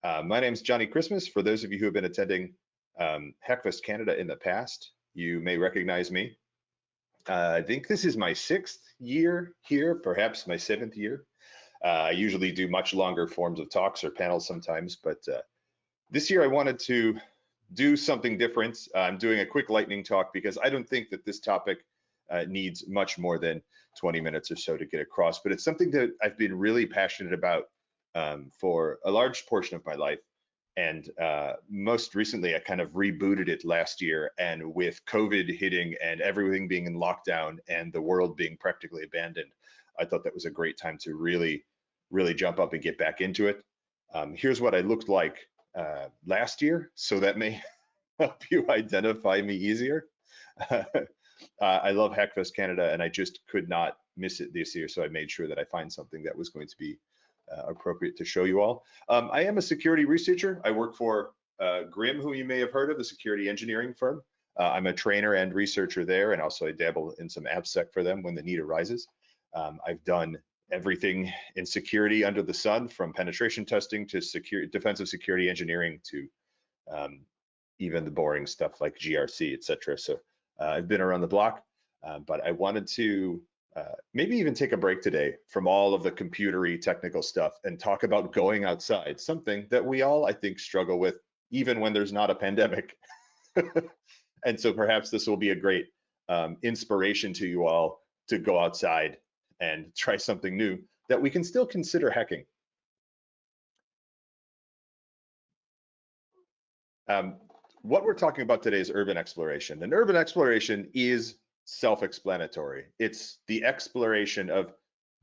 My name's Johnny Christmas. For those of you who have been attending Hackfest Canada in the past, you may recognize me. I think this is my 6th year here, perhaps my 7th year. I usually do much longer forms of talks or panels sometimes, but this year I wanted to do something different. I'm doing a quick lightning talk because I don't think that this topic needs much more than 20 minutes or so to get across, but it's something that I've been really passionate about for a large portion of my life. And most recently, I kind of rebooted it last year. And with COVID hitting and everything being in lockdown and the world being practically abandoned, I thought that was a great time to really jump up and get back into it. Here's what I looked like last year, so that may help you identify me easier. I love Hackfest Canada, and I just could not miss it this year, so I made sure that I find something that was going to be appropriate to show you all. I am a security researcher. I work for Grimm, who you may have heard of, the security engineering firm. I'm a trainer and researcher there, and also I dabble in some AppSec for them when the need arises. I've done everything in security under the sun, from penetration testing to defensive security engineering to even the boring stuff like GRC, etc. So I've been around the block, but I wanted to maybe even take a break today from all of the computery technical stuff and talk about going outside, something that we all, I think, struggle with even when there's not a pandemic. And so perhaps this will be a great inspiration to you all to go outside and try something new that we can still consider hacking. What we're talking about today is urban exploration, and urban exploration is self-explanatory. It's the exploration of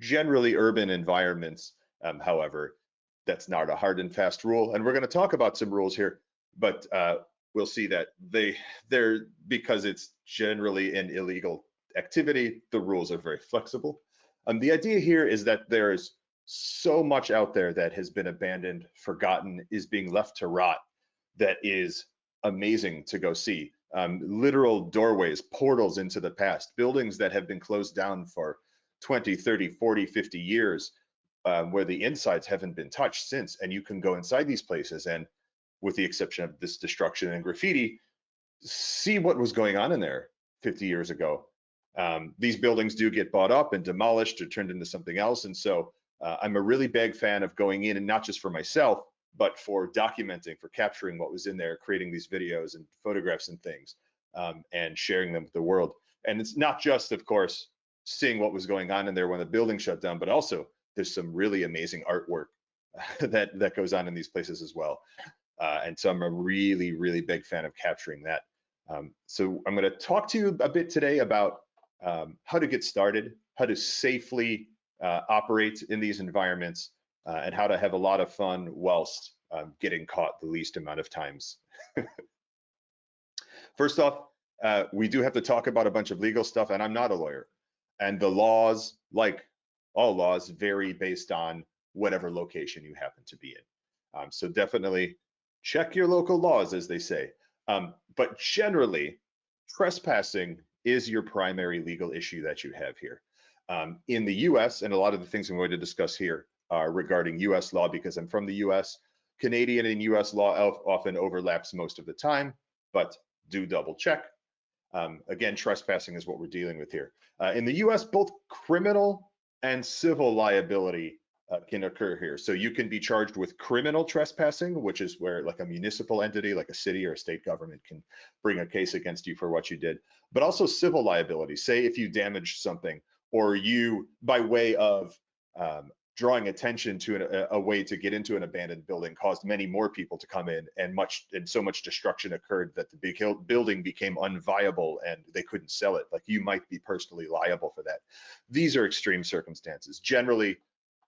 generally urban environments. However, that's not a hard and fast rule, and we're going to talk about some rules here, but we'll see that they're because it's generally an illegal activity, the rules are very flexible. The idea here is that there's so much out there that has been abandoned, forgotten, is being left to rot, that is amazing to go see. Literal doorways, portals into the past, buildings that have been closed down for 20, 30, 40, 50 years, where the insides haven't been touched since, and you can go inside these places and, with the exception of this destruction and graffiti, see what was going on in there 50 years ago. These buildings do get bought up and demolished or turned into something else, and so I'm a really big fan of going in, and not just for myself, but for documenting, for capturing what was in there, creating these videos and photographs and things, and sharing them with the world. And it's not just, of course, seeing what was going on in there when the building shut down, but also there's some really amazing artwork that goes on in these places as well. And so I'm a really big fan of capturing that. So I'm going to talk to you a bit today about how to get started, how to safely operate in these environments, and how to have a lot of fun whilst getting caught the least amount of times. First off, we do have to talk about a bunch of legal stuff, and I'm not a lawyer. And the laws, like all laws, vary based on whatever location you happen to be in. So definitely check your local laws, as they say. But generally, trespassing is your primary legal issue that you have here. In the US, and a lot of the things I'm going to discuss here are regarding US law, because I'm from the US. Canadian and US law often overlaps most of the time, but do double check. Again, trespassing is what we're dealing with here. In the US, both criminal and civil liability can occur here. So you can be charged with criminal trespassing, which is where like a municipal entity, like a city or a state government, can bring a case against you for what you did, but also civil liability. Say if you damaged something, or you, by way of drawing attention to a way to get into an abandoned building, caused many more people to come in, and so much destruction occurred that the building became unviable and they couldn't sell it. Like, you might be personally liable for that. These are extreme circumstances. Generally,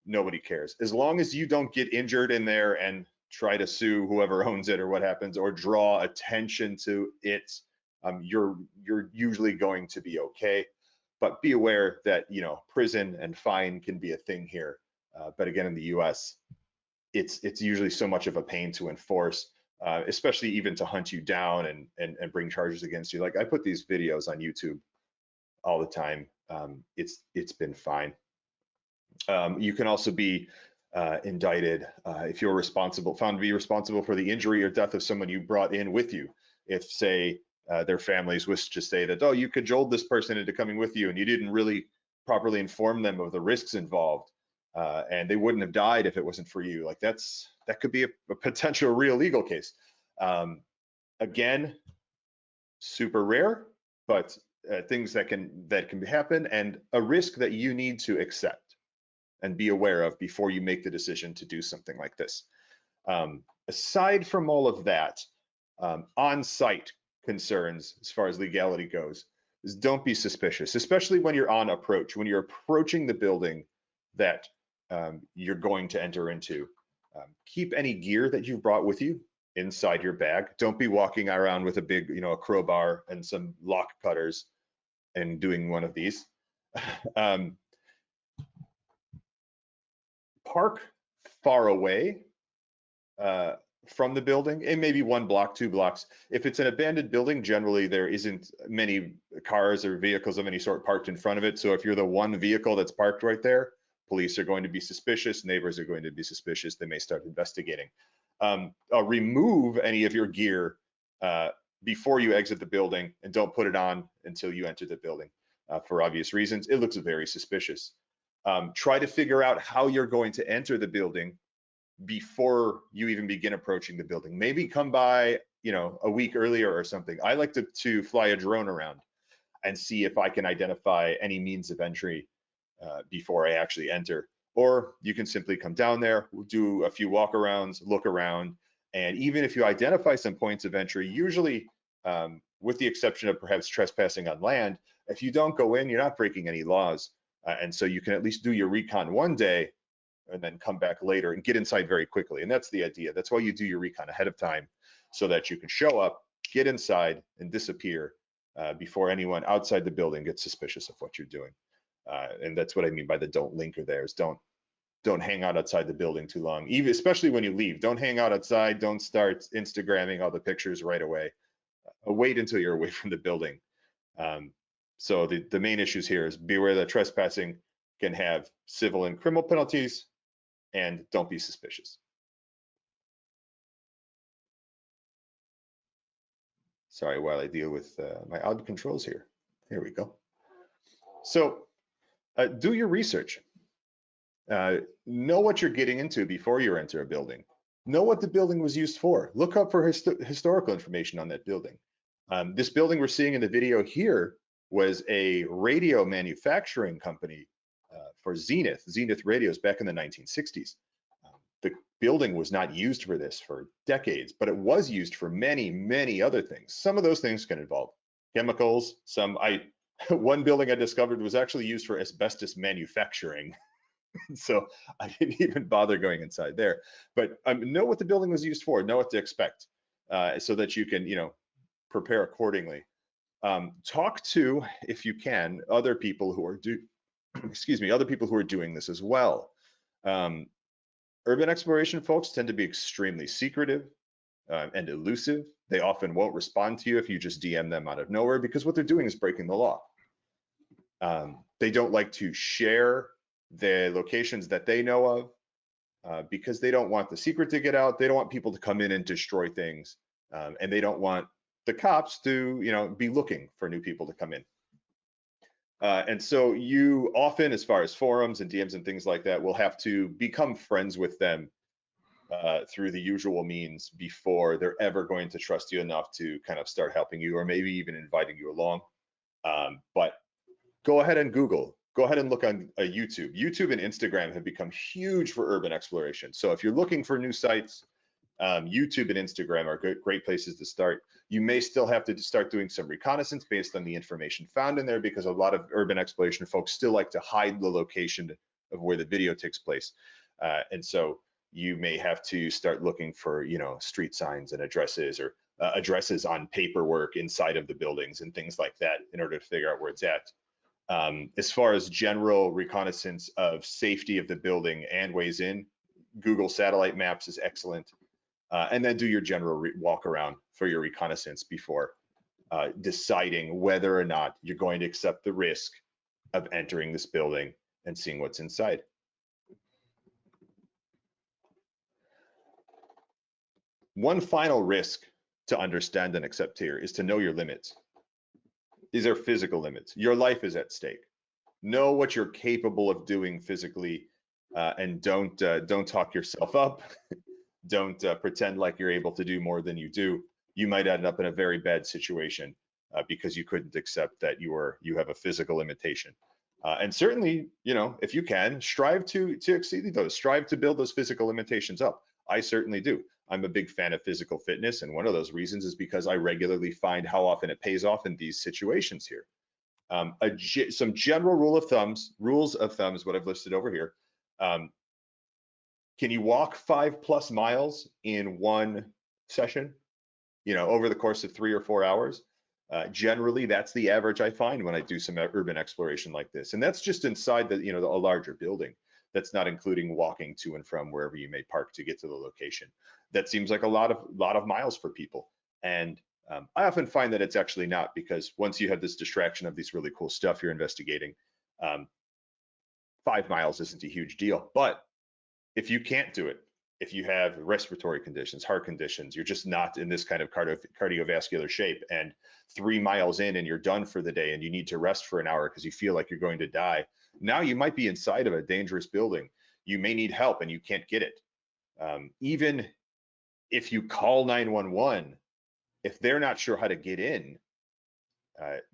nobody cares. As long as you don't get injured in there and try to sue whoever owns it or what happens, or draw attention to it, you're usually going to be okay. But be aware that, you know, prison and fine can be a thing here. But again, in the US, it's usually so much of a pain to enforce, especially even to hunt you down and bring charges against you. Like, I put these videos on YouTube all the time. It's been fine. You can also be indicted, if you're found to be responsible for the injury or death of someone you brought in with you. If, say, their families wish to say that, oh, you cajoled this person into coming with you and you didn't really properly inform them of the risks involved, and they wouldn't have died if it wasn't for you. Like that could be a potential real legal case. Again, super rare, but things that can happen, and a risk that you need to accept and be aware of before you make the decision to do something like this. Aside from all of that, on-site concerns as far as legality goes is don't be suspicious, especially when you're on approach, when you're approaching the building that you're going to enter into. Keep any gear that you've brought with you inside your bag. Don't be walking around with a big, a crowbar and some lock cutters and doing one of these. Park far away from the building, and maybe 1 block, 2 blocks. If it's an abandoned building, generally there isn't many cars or vehicles of any sort parked in front of it. So if you're the one vehicle that's parked right there, police are going to be suspicious, neighbors are going to be suspicious, they may start investigating. Remove any of your gear before you exit the building, and don't put it on until you enter the building for obvious reasons. It looks very suspicious. Try to figure out how you're going to enter the building before you even begin approaching the building. Maybe come by, a week earlier or something. I like to fly a drone around and see if I can identify any means of entry before I actually enter. Or you can simply come down there, do a few walkarounds, look around, and even if you identify some points of entry, usually with the exception of perhaps trespassing on land, if you don't go in, you're not breaking any laws. And so you can at least do your recon one day and then come back later and get inside very quickly. And that's the idea. That's why you do your recon ahead of time, so that you can show up, get inside, and disappear before anyone outside the building gets suspicious of what you're doing. And that's what I mean by the don't linger there, is don't hang out outside the building too long, even especially when you leave. Don't hang out outside. Don't start Instagramming all the pictures right away. Wait until you're away from the building. So the main issues here is beware that trespassing can have civil and criminal penalties, and don't be suspicious. Sorry, while I deal with my odd controls here. Here we go. So do your research. Know what you're getting into before you enter a building. Know what the building was used for. Look up for historical information on that building. This building we're seeing in the video here was a radio manufacturing company for Zenith radios back in the 1960s. The building was not used for this for decades, but it was used for many, many other things. Some of those things can involve chemicals. One building I discovered was actually used for asbestos manufacturing. So I didn't even bother going inside there. But know what the building was used for, know what to expect, so that you can, prepare accordingly. Talk to, if you can, other people who are doing this as well. Urban exploration folks tend to be extremely secretive and elusive. They often won't respond to you if you just DM them out of nowhere, because what they're doing is breaking the law. They don't like to share the locations that they know of because they don't want the secret to get out. They don't want people to come in and destroy things, and they don't want the cops to, be looking for new people to come in. And so you often, as far as forums and DMs and things like that, will have to become friends with them through the usual means before they're ever going to trust you enough to kind of start helping you, or maybe even inviting you along. But go ahead and Google. Go ahead and look on YouTube. YouTube and Instagram have become huge for urban exploration. So if you're looking for new sites, YouTube and Instagram are great places to start. You may still have to start doing some reconnaissance based on the information found in there, because a lot of urban exploration folks still like to hide the location of where the video takes place. And so you may have to start looking for, street signs and addresses, or addresses on paperwork inside of the buildings and things like that in order to figure out where it's at. As far as general reconnaissance of safety of the building and ways in, Google satellite maps is excellent. And then do your general walk around for your reconnaissance before deciding whether or not you're going to accept the risk of entering this building and seeing what's inside. One final risk to understand and accept here is to know your limits. These are physical limits. Your life is at stake. Know what you're capable of doing physically, and don't talk yourself up. Don't pretend like you're able to do more than you do. You might end up in a very bad situation because you couldn't accept that you have a physical limitation. And certainly, you know, if you can, strive to exceed those. Strive to build those physical limitations up. I certainly do. I'm a big fan of physical fitness, and one of those reasons is because I regularly find how often it pays off in these situations here. Some general rules of thumbs, what I've listed over here. Can you walk 5+ miles in one session, you know, over the course of 3 or 4 hours? Generally, that's the average I find when I do some urban exploration like this. And that's just inside the, you know, a larger building. That's not including walking to and from wherever you may park to get to the location. That seems like a lot of miles for people. And I often find that it's actually not, because once you have this distraction of these really cool stuff you're investigating, 5 miles isn't a huge deal. But if you can't do it, if you have respiratory conditions, heart conditions, you're just not in this kind of cardiovascular shape, and 3 miles in and you're done for the day and you need to rest for an hour because you feel like you're going to die, now you might be inside of a dangerous building. You may need help and you can't get it. Even if you call 911, if they're not sure how to get in,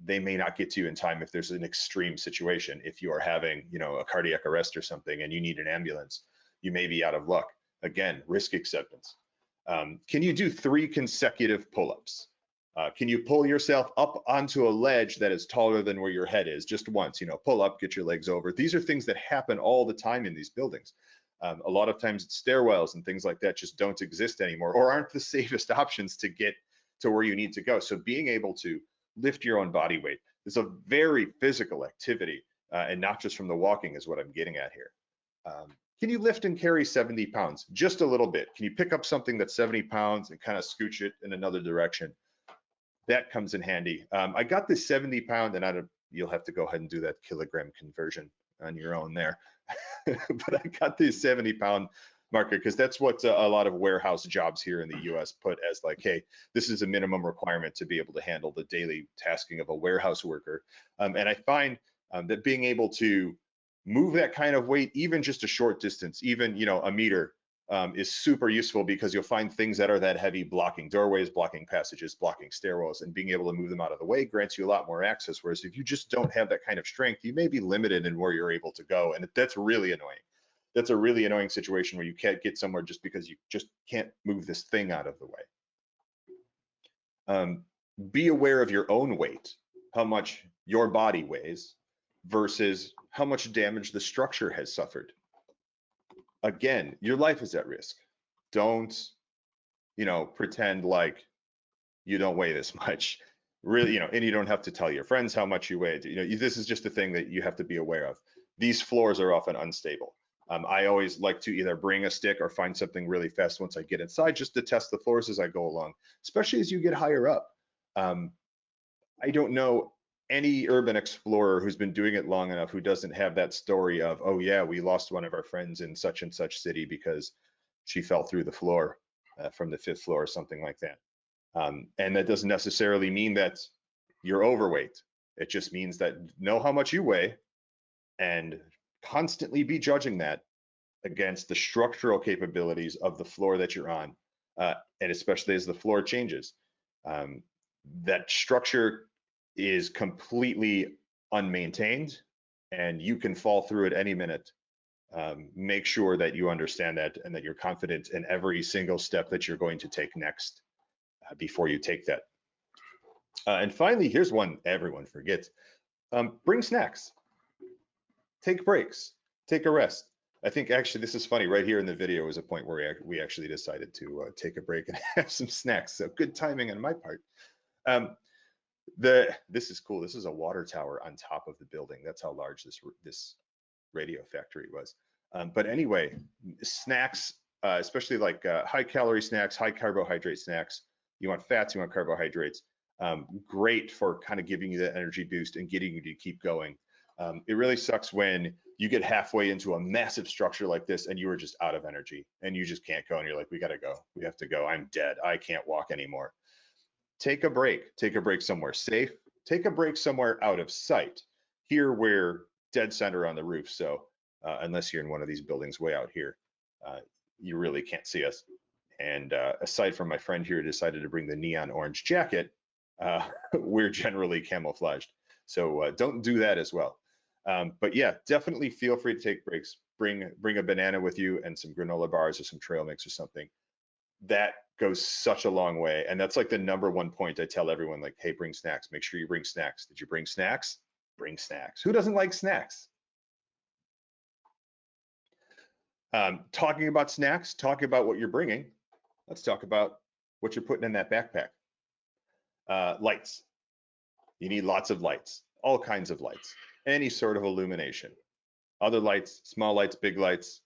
they may not get to you in time if there's an extreme situation. If you are having, you know, a cardiac arrest or something and you need an ambulance, you may be out of luck. Again, risk acceptance. Can you do 3 consecutive pull-ups? Can you pull yourself up onto a ledge that is taller than where your head is just once? You know, pull up, get your legs over. These are things that happen all the time in these buildings. A lot of times stairwells and things like that just don't exist anymore, or aren't the safest options to get to where you need to go. So being able to lift your own body weight is a very physical activity, and not just from the walking is what I'm getting at here. Can you lift and carry 70 pounds? Just a little bit. Can you pick up something that's 70 pounds and kind of scooch it in another direction? That comes in handy. I got this 70-pound, and you'll have to go ahead and do that kilogram conversion on your own there. But I got this 70-pound marker because that's what a lot of warehouse jobs here in the US put as like, hey, this is a minimum requirement to be able to handle the daily tasking of a warehouse worker. And I find that being able to move that kind of weight, even just a short distance, even, you know, a meter, is super useful, because you'll find things that are that heavy blocking doorways, blocking passages, blocking stairwells, and being able to move them out of the way grants you a lot more access. Whereas if you just don't have that kind of strength, you may be limited in where you're able to go. And that's really annoying. That's a really annoying situation where you can't get somewhere just because you just can't move this thing out of the way. Be aware of your own weight, how much your body weighs versus how much damage the structure has suffered. Again, your life is at risk. Don't, you know, pretend like you don't weigh this much. Really, you know, and you don't have to tell your friends how much you weigh. You know, this is just a thing that you have to be aware of. These floors are often unstable. I always like to either bring a stick or find something really fast once I get inside, just to test the floors as I go along, especially as you get higher up. I don't know any urban explorer who's been doing it long enough who doesn't have that story of, oh yeah, we lost one of our friends in such and such city because she fell through the floor from the 5th floor or something like that. And that doesn't necessarily mean that you're overweight. It just means that know how much you weigh and constantly be judging that against the structural capabilities of the floor that you're on, and especially as the floor changes. That structure is completely unmaintained and you can fall through at any minute. Make sure that you understand that and that you're confident in every single step that you're going to take next before you take that. And finally, here's one everyone forgets. Bring snacks. Take breaks. Take a rest. I think actually this is funny. Right here in the video is a point where we actually decided to take a break and have some snacks. So good timing on my part. This is cool. This is a water tower on top of the building. That's how large this radio factory was. But anyway, snacks, especially like high calorie snacks, high carbohydrate snacks. You want fats, you want carbohydrates. Great for kind of giving you that energy boost and getting you to keep going. It really sucks when you get halfway into a massive structure like this and you are just out of energy and you just can't go, and you're like, we gotta go, we have to go, I'm dead, I can't walk anymore. Take a break somewhere safe, take a break somewhere out of sight. Here we're dead center on the roof, so unless you're in one of these buildings way out here, you really can't see us. And aside from my friend here who decided to bring the neon orange jacket, we're generally camouflaged. So don't do that as well. But yeah, definitely feel free to take breaks. Bring a banana with you and some granola bars or some trail mix or something. That goes such a long way. And that's like the #1 point I tell everyone, like, hey, bring snacks. Make sure you bring snacks. Did you bring snacks? Bring snacks. Who doesn't like snacks? Talking about snacks, talking about what you're bringing, let's talk about what you're putting in that backpack. Lights. You need lots of lights, all kinds of lights, any sort of illumination. Other lights, small lights, big lights,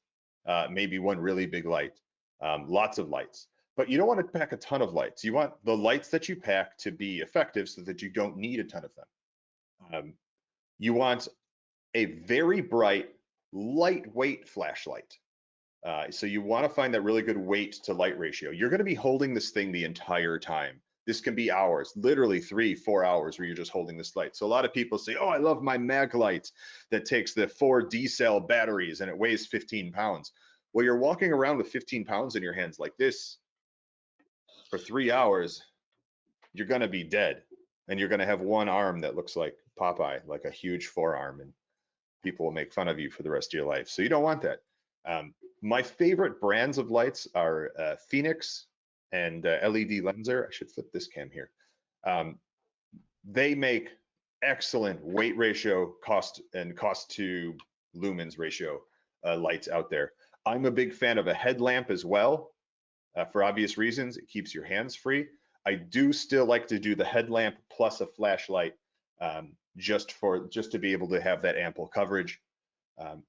maybe one really big light, lots of lights. But you don't want to pack a ton of lights. You want the lights that you pack to be effective so that you don't need a ton of them. You want a very bright, lightweight flashlight. So you want to find that really good weight to light ratio. You're going to be holding this thing the entire time. This can be hours, literally 3-4 hours where you're just holding this light. So a lot of people say, oh, I love my mag light that takes the 4 D-cell batteries and it weighs 15 pounds. Well, you're walking around with 15 pounds in your hands like this for 3 hours, you're going to be dead. And you're going to have one arm that looks like Popeye, like a huge forearm, and people will make fun of you for the rest of your life. So you don't want that. My favorite brands of lights are Phoenix and LED Lenser. I should flip this cam here. They make excellent weight ratio, cost to lumens ratio lights out there. I'm a big fan of a headlamp as well, for obvious reasons. It keeps your hands free. I do still like to do the headlamp plus a flashlight, just to be able to have that ample coverage.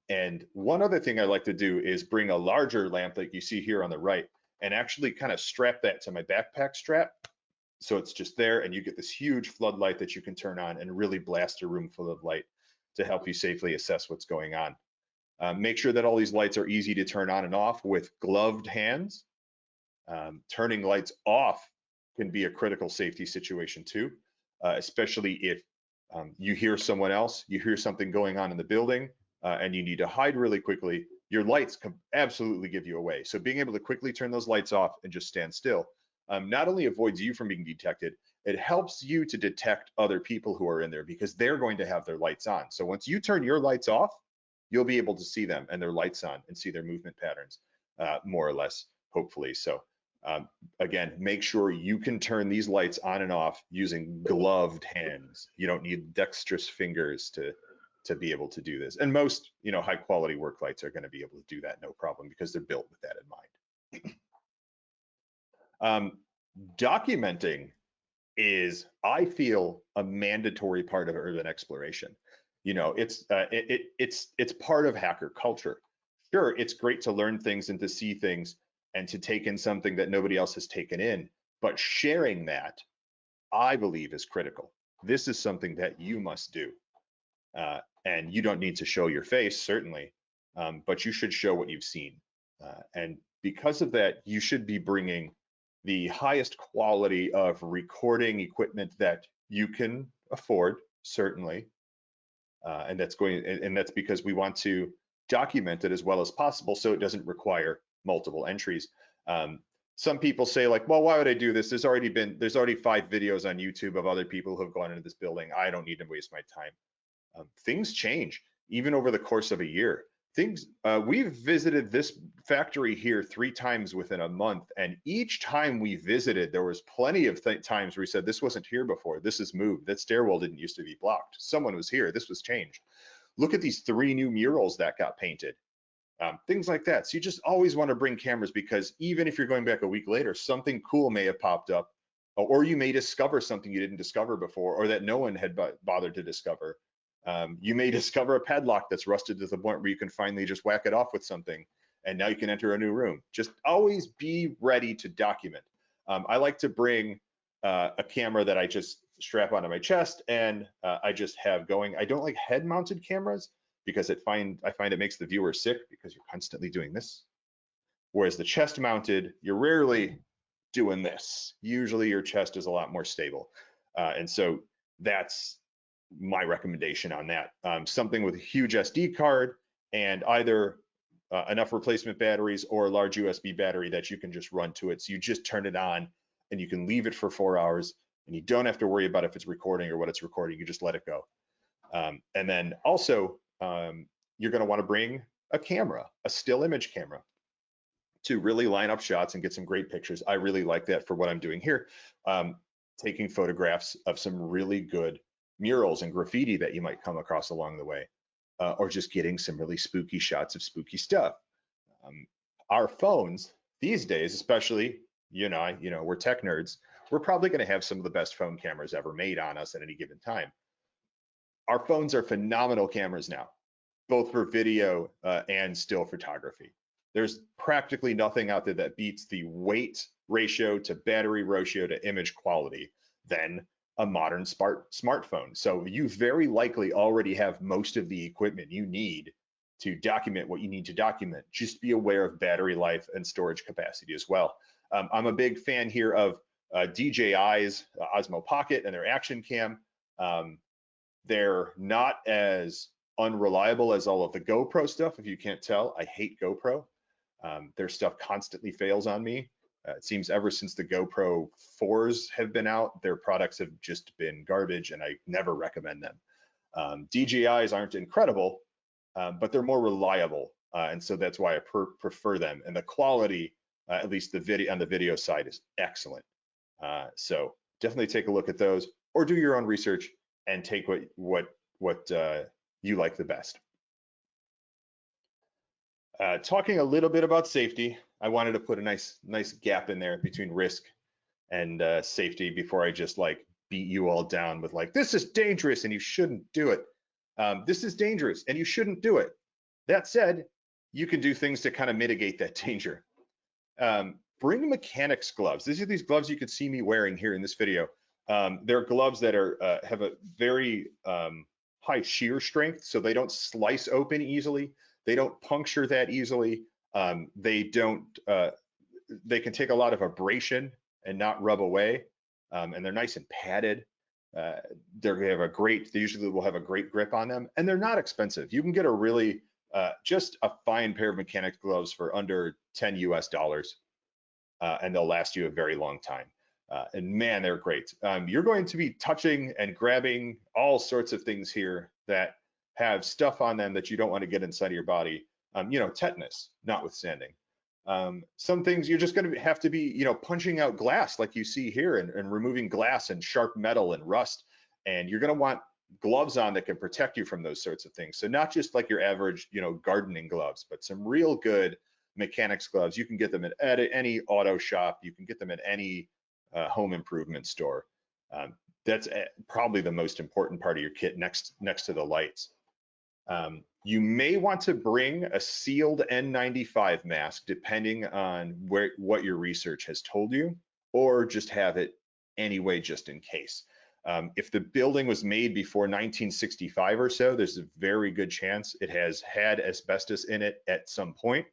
And one other thing I like to do is bring a larger lamp like you see here on the right and actually kind of strap that to my backpack strap. So it's just there and you get this huge floodlight that you can turn on and really blast a room full of light to help you safely assess what's going on. Make sure that all these lights are easy to turn on and off with gloved hands. Turning lights off can be a critical safety situation too, especially if you hear someone else, you hear something going on in the building, and you need to hide really quickly. Your lights can absolutely give you away. So being able to quickly turn those lights off and just stand still not only avoids you from being detected, it helps you to detect other people who are in there because they're going to have their lights on. So once you turn your lights off, you'll be able to see them and their lights on and see their movement patterns, more or less, hopefully. So again, make sure you can turn these lights on and off using gloved hands. You don't need dexterous fingers to be able to do this. And most, high quality work lights are going to be able to do that no problem because they're built with that in mind. Documenting is, I feel, a mandatory part of urban exploration. It's part of hacker culture. Sure, it's great to learn things and to see things and to take in something that nobody else has taken in, but sharing that, I believe, is critical. This is something that you must do. And you don't need to show your face, certainly, but you should show what you've seen. And because of that, you should be bringing the highest quality of recording equipment that you can afford, certainly. And that's because we want to document it as well as possible so it doesn't require multiple entries. Some people say, like, well, why would I do this? There's already 5 videos on YouTube of other people who have gone into this building. I don't need to waste my time. Things change even over the course of a year. We've visited this factory here 3 times within a month, and each time we visited, there was plenty of times where we said, this wasn't here before, this is moved, that stairwell didn't used to be blocked, someone was here, this was changed. Look at these 3 new murals that got painted. Things like that. So you just always want to bring cameras, because even if you're going back a week later, something cool may have popped up, or you may discover something you didn't discover before, or that no one had bothered to discover. You may discover a padlock that's rusted to the point where you can finally just whack it off with something, and now you can enter a new room. Just always be ready to document. I like to bring a camera that I just strap onto my chest and I just have going. I don't like head-mounted cameras because I find it makes the viewer sick because you're constantly doing this. Whereas the chest mounted, you're rarely doing this. Usually your chest is a lot more stable. And so that's my recommendation on that. Something with a huge SD card and either enough replacement batteries or a large USB battery that you can just run to it. So you just turn it on and you can leave it for 4 hours and you don't have to worry about if it's recording or what it's recording. You just let it go. And then also, you're going to want to bring a camera, a still image camera, to really line up shots and get some great pictures. I really like that for what I'm doing here, taking photographs of some really good murals and graffiti that you might come across along the way, or just getting some really spooky shots of spooky stuff. Our phones these days, especially, we're tech nerds, we're probably going to have some of the best phone cameras ever made on us at any given time. Our phones are phenomenal cameras now, both for video and still photography. There's practically nothing out there that beats the weight ratio to battery ratio to image quality than a modern smartphone. So you very likely already have most of the equipment you need to document what you need to document. Just be aware of battery life and storage capacity as well. I'm a big fan here of DJI's Osmo Pocket and their Action Cam. They're not as unreliable as all of the GoPro stuff. If you can't tell, I hate GoPro. Their stuff constantly fails on me. It seems ever since the GoPro 4s have been out, their products have just been garbage, and I never recommend them. DJI's aren't incredible, but they're more reliable, and so that's why I prefer them. And the quality, at least on the video side, is excellent. So definitely take a look at those, or do your own research and take what you like the best. Talking a little bit about safety, I wanted to put a nice gap in there between risk and safety before I just like beat you all down with like, this is dangerous and you shouldn't do it. This is dangerous and you shouldn't do it. That said, you can do things to kind of mitigate that danger. Bring mechanics gloves. These are these gloves you can see me wearing here in this video. They're gloves that have a very high shear strength, so they don't slice open easily. They don't puncture that easily. They can take a lot of abrasion and not rub away. And they're nice and padded. They usually will have a great grip on them, and they're not expensive. You can get a really, just a fine pair of mechanics gloves for under $10 US, and they'll last you a very long time. And man, they're great. You're going to be touching and grabbing all sorts of things here that have stuff on them that you don't want to get inside of your body. Tetanus notwithstanding. Some things you're just going to have to be, punching out glass like you see here and removing glass and sharp metal and rust. And you're going to want gloves on that can protect you from those sorts of things. So not just like your average, gardening gloves, but some real good mechanics gloves. You can get them at any auto shop. You can get them at any home improvement store. That's probably the most important part of your kit next to the lights. You may want to bring a sealed N95 mask depending on what your research has told you, or just have it anyway just in case. If the building was made before 1965 or so, there's a very good chance it has had asbestos in it at some point.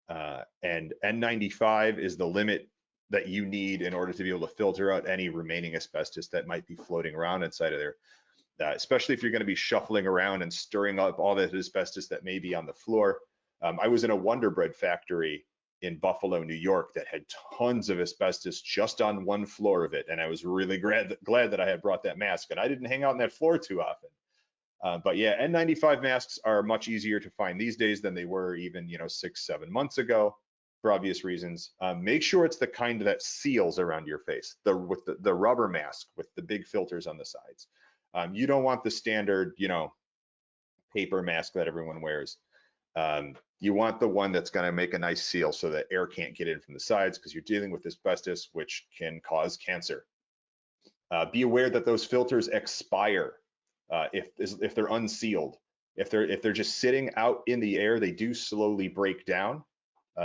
And N95 is the limit that you need in order to be able to filter out any remaining asbestos that might be floating around inside of there. Especially if you're going to be shuffling around and stirring up all that asbestos that may be on the floor. I was in a Wonder Bread factory in Buffalo, New York that had tons of asbestos just on one floor of it. And I was really glad that I had brought that mask, and I didn't hang out on that floor too often. But yeah, N95 masks are much easier to find these days than they were even 6-7 months ago, for obvious reasons. Make sure it's the kind that seals around your face, with the rubber mask with the big filters on the sides. You don't want the standard, paper mask that everyone wears. You want the one that's going to make a nice seal so that air can't get in from the sides, because you're dealing with asbestos, which can cause cancer. Be aware that those filters expire if they're unsealed. If they're just sitting out in the air, they do slowly break down.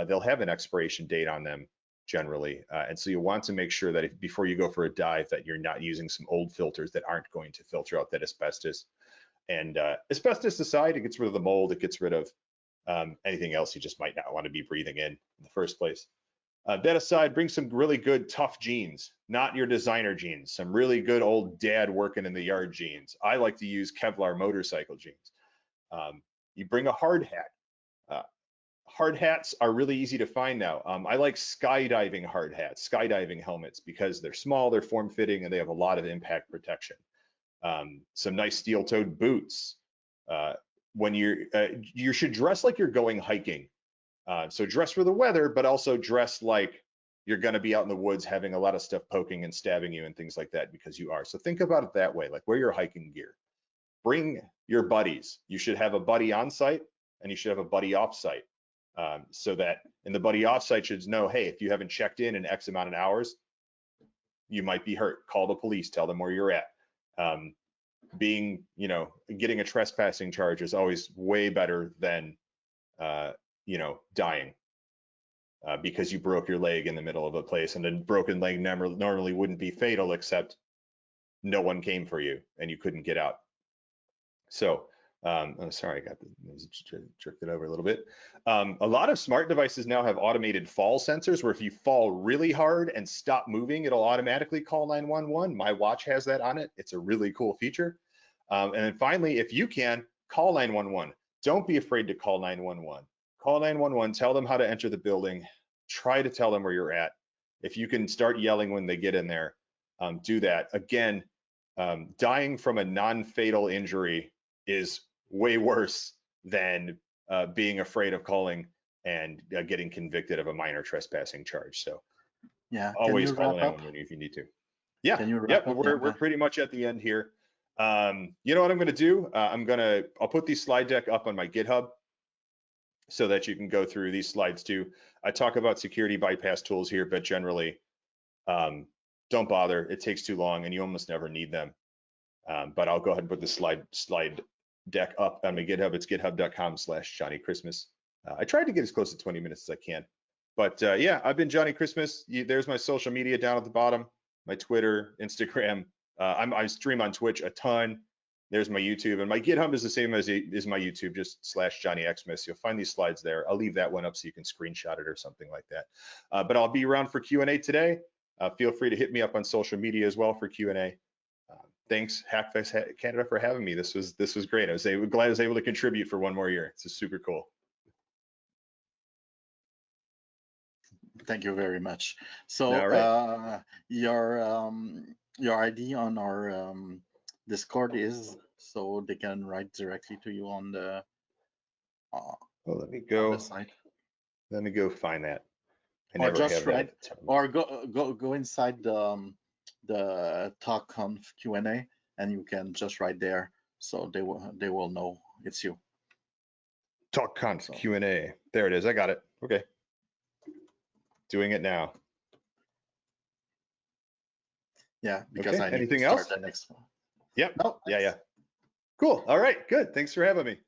They'll have an expiration date on them generally. And so you want to make sure that before you go for a dive that you're not using some old filters that aren't going to filter out that asbestos. And asbestos aside, it gets rid of the mold, it gets rid of anything else you just might not want to be breathing in the first place. That aside, bring some really good tough jeans, not your designer jeans, some really good old dad working in the yard jeans. I like to use Kevlar motorcycle jeans. You bring a hard hat. Hard hats are really easy to find now. I like skydiving hard hats, skydiving helmets, because they're small, they're form-fitting, and they have a lot of impact protection. Some nice steel-toed boots. When you should dress like you're going hiking. So dress for the weather, but also dress like you're going to be out in the woods having a lot of stuff poking and stabbing you and things like that, because you are. So think about it that way, like wear your hiking gear. Bring your buddies. You should have a buddy on site and you should have a buddy off site. So that in the buddy off site should know, hey, if you haven't checked in X amount of hours, you might be hurt. Call the police, tell them where you're at. Getting a trespassing charge is always way better than dying because you broke your leg in the middle of a place, and a broken leg normally wouldn't be fatal, except no one came for you and you couldn't get out. So sorry, I jerked it over a little bit. A lot of smart devices now have automated fall sensors where if you fall really hard and stop moving, it'll automatically call 911. My watch has that on it. It's a really cool feature. And then finally, if you can, call 911. Don't be afraid to call 911. Call 911, tell them how to enter the building, try to tell them where you're at. If you can start yelling when they get in there, do that. Again, dying from a non-fatal injury is way worse than being afraid of calling and getting convicted of a minor trespassing charge. So yeah, always call 911 if you need to. Yeah, yep, we're pretty much at the end here. You know what I'm going to do? I'll put these slide deck up on my GitHub so that you can go through these slides too. I talk about security bypass tools here, but generally, don't bother. It takes too long and you almost never need them. But I'll go ahead and put the slide deck up on my GitHub. It's github.com/JohnnyChristmas. I tried to get as close to 20 minutes as I can. But yeah, I've been Johnny Christmas. There's my social media down at the bottom, my Twitter, Instagram. I stream on Twitch a ton. There's my YouTube, and my GitHub is the same as my YouTube, just /JohnnyXmas. You'll find these slides there. I'll leave that one up so you can screenshot it or something like that. But I'll be around for Q&A today. Feel free to hit me up on social media as well for Q&A. Thanks, Hackfest Canada, for having me. This was great. I was glad I was able to contribute for one more year. It's super cool. Thank you very much. So right. your ID on our Discord is so they can write directly to you on the let me go. On the site. Let me go find that. Or just write, or go inside the talk on Q&A, and you can just write there, so they will know it's you. Talk conf Q&A. There it is. I got it. Okay. Doing it now. Yeah, because okay. I need Anything to start else? the next one. Yep. No, yeah. Cool. All right. Good. Thanks for having me.